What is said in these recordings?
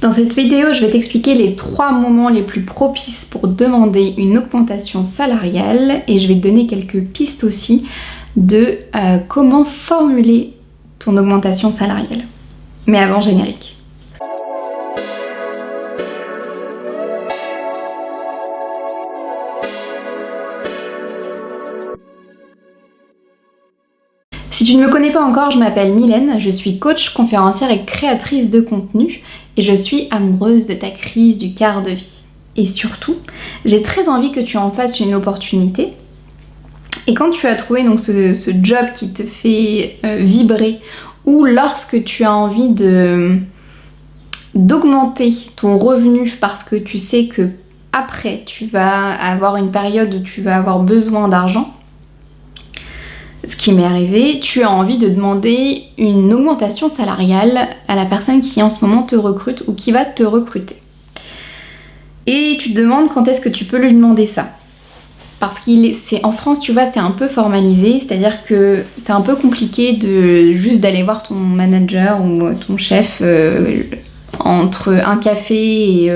Dans cette vidéo, je vais t'expliquer les 3 moments les plus propices pour demander une augmentation salariale et je vais te donner quelques pistes aussi de comment formuler ton augmentation salariale. Mais avant, générique. Si tu ne me connais pas encore, je m'appelle Mylène, je suis coach, conférencière et créatrice de contenu et je suis amoureuse de ta crise du quart de vie. Et surtout, j'ai très envie que tu en fasses une opportunité. Et quand tu as trouvé donc ce job qui te fait vibrer ou lorsque tu as envie d'augmenter ton revenu parce que tu sais que après tu vas avoir une période où tu vas avoir besoin d'argent, ce qui m'est arrivé, tu as envie de demander une augmentation salariale à la personne qui en ce moment te recrute ou qui va te recruter. Et tu te demandes quand est-ce que tu peux lui demander ça. Parce qu'en France, tu vois, c'est un peu formalisé, c'est-à-dire que c'est un peu compliqué d'aller voir ton manager ou ton chef entre un café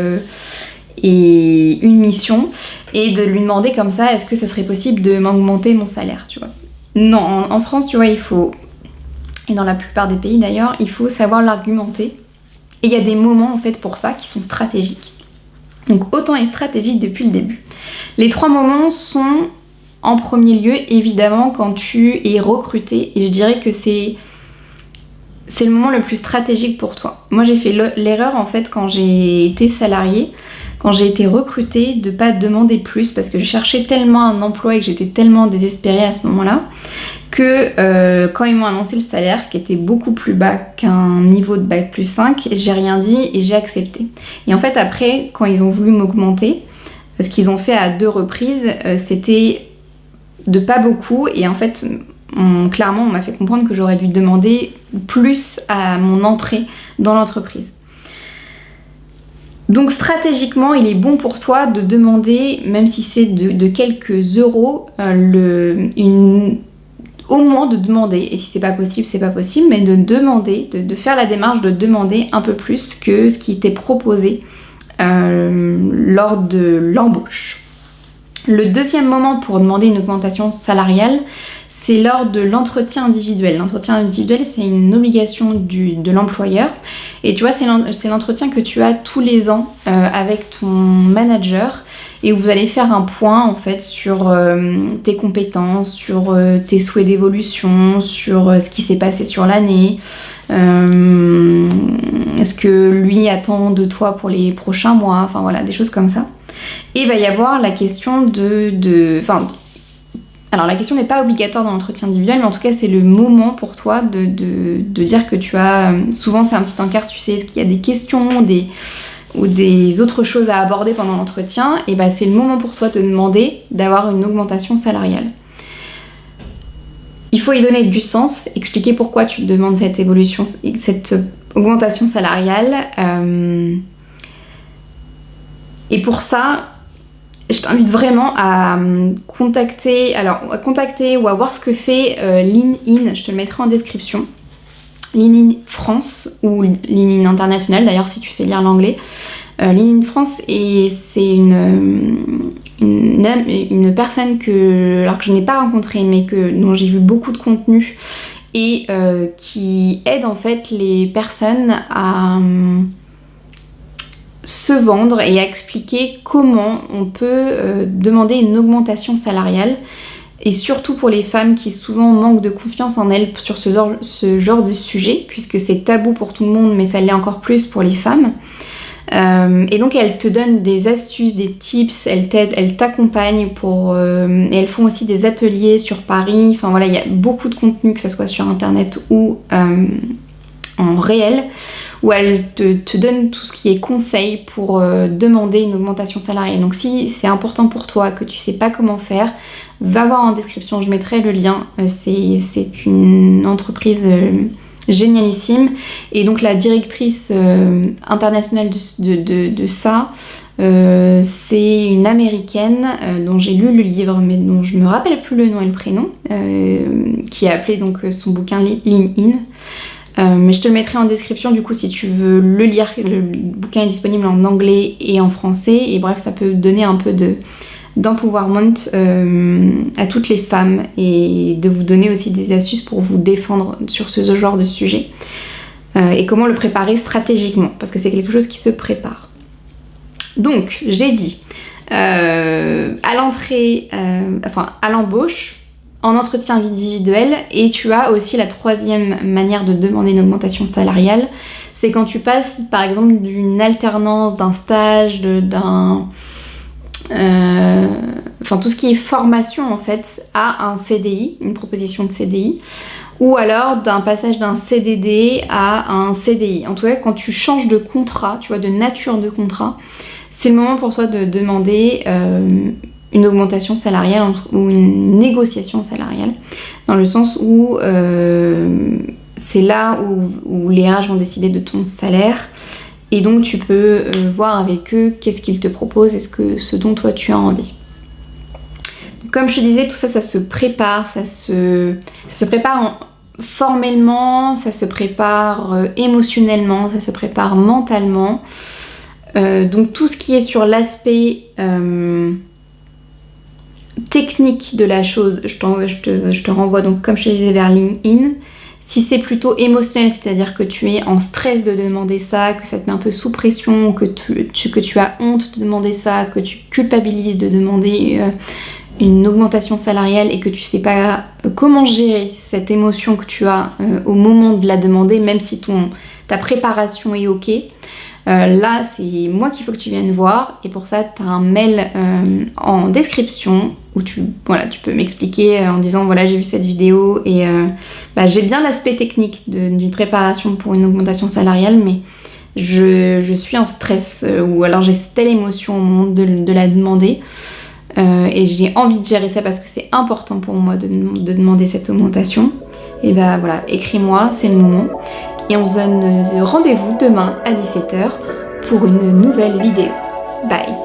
et une mission et de lui demander comme ça, est-ce que ça serait possible de m'augmenter mon salaire, tu vois. Non, en France, tu vois, il faut, et dans la plupart des pays d'ailleurs, il faut savoir l'argumenter. Et il y a des moments en fait pour ça qui sont stratégiques. Donc autant est stratégique depuis le début. Les 3 moments sont en premier lieu évidemment quand tu es recruté et je dirais que c'est le moment le plus stratégique pour toi. Moi j'ai fait l'erreur en fait quand j'ai été salariée, quand j'ai été recrutée, de pas demander plus parce que je cherchais tellement un emploi et que j'étais tellement désespérée à ce moment-là que quand ils m'ont annoncé le salaire qui était beaucoup plus bas qu'un niveau de bac plus 5, j'ai rien dit et j'ai accepté. Et en fait après, quand ils ont voulu m'augmenter, ce qu'ils ont fait à 2 reprises, c'était de pas beaucoup et en fait clairement on m'a fait comprendre que j'aurais dû demander plus à mon entrée dans l'entreprise. Donc stratégiquement, il est bon pour toi de demander, même si c'est de quelques euros, au moins de demander, et si c'est pas possible, mais de demander, de faire la démarche de demander un peu plus que ce qui était proposé lors de l'embauche. Le deuxième moment pour demander une augmentation salariale, c'est lors de l'entretien individuel. L'entretien individuel, c'est une obligation de l'employeur. Et tu vois, c'est l'entretien que tu as tous les ans avec ton manager et où vous allez faire un point en fait sur tes compétences, sur tes souhaits d'évolution, sur ce qui s'est passé sur l'année. Est-ce que lui attend de toi pour les prochains mois, enfin voilà, des choses comme ça. Et il va y avoir la question alors la question n'est pas obligatoire dans l'entretien individuel, mais en tout cas c'est le moment pour toi de dire que tu as... Souvent c'est un petit encart, tu sais, est-ce qu'il y a des questions ou des autres choses à aborder pendant l'entretien, et ben c'est le moment pour toi de demander d'avoir une augmentation salariale. Il faut y donner du sens, expliquer pourquoi tu demandes cette augmentation salariale. Et pour ça, je t'invite vraiment à contacter ou à voir ce que fait LinkedIn, je te le mettrai en description. LinkedIn France ou LinkedIn International d'ailleurs si tu sais lire l'anglais. LinkedIn France, et c'est une personne que je n'ai pas rencontrée mais dont j'ai vu beaucoup de contenu et qui aide en fait les personnes à se vendre et à expliquer comment on peut demander une augmentation salariale, et surtout pour les femmes qui souvent manquent de confiance en elles sur ce genre de sujet, puisque c'est tabou pour tout le monde mais ça l'est encore plus pour les femmes. Et donc elles te donnent des astuces, des tips, elles t'aident, elles t'accompagnent et elles font aussi des ateliers sur Paris. Enfin voilà, il y a beaucoup de contenu, que ce soit sur internet ou en réel, où elles te donnent tout ce qui est conseil pour demander une augmentation salariale. Donc si c'est important pour toi, que tu sais pas comment faire, va voir en description, je mettrai le lien. C'est une entreprise génialissime, et donc la directrice internationale de ça, c'est une américaine dont j'ai lu le livre mais dont je me rappelle plus le nom et le prénom, qui a appelé donc son bouquin LinkedIn. Mais je te le mettrai en description du coup si tu veux le lire. Le bouquin est disponible en anglais et en français. Et bref, ça peut donner un peu d'empowerment à toutes les femmes et de vous donner aussi des astuces pour vous défendre sur ce genre de sujet. Et comment le préparer stratégiquement, parce que c'est quelque chose qui se prépare. Donc, j'ai dit, à l'entrée, à l'embauche, en entretien individuel, et tu as aussi la troisième manière de demander une augmentation salariale, c'est quand tu passes par exemple d'une alternance, d'un stage, tout ce qui est formation en fait, à un CDI, une proposition de CDI, ou alors d'un passage d'un CDD à un CDI. En tout cas, quand tu changes de contrat, tu vois, de nature de contrat, c'est le moment pour toi de demander une augmentation salariale ou une négociation salariale, dans le sens où c'est là où les RH vont décider de ton salaire, et donc tu peux voir avec eux qu'est-ce qu'ils te proposent et ce dont toi tu as envie. Comme je te disais, tout ça, ça se prépare, ça se prépare formellement, ça se prépare émotionnellement, ça se prépare mentalement. Donc tout ce qui est sur l'aspect technique de la chose, je te renvoie donc, comme je te disais, vers LinkedIn. Si c'est plutôt émotionnel, c'est-à-dire que tu es en stress de demander ça, que ça te met un peu sous pression, que tu as honte de demander ça, que tu culpabilises de demander une augmentation salariale et que tu sais pas comment gérer cette émotion que tu as au moment de la demander, même si ta préparation est ok, là c'est moi qu'il faut que tu viennes voir, et pour ça tu as un mail en description où tu peux m'expliquer en disant voilà, j'ai vu cette vidéo et j'ai bien l'aspect technique d'une préparation pour une augmentation salariale, mais je suis en stress ou alors j'ai telle émotion au moment de la demander. Et j'ai envie de gérer ça parce que c'est important pour moi de demander cette augmentation. Et voilà, écris-moi, c'est le moment. Et on se donne rendez-vous demain à 17h pour une nouvelle vidéo. Bye!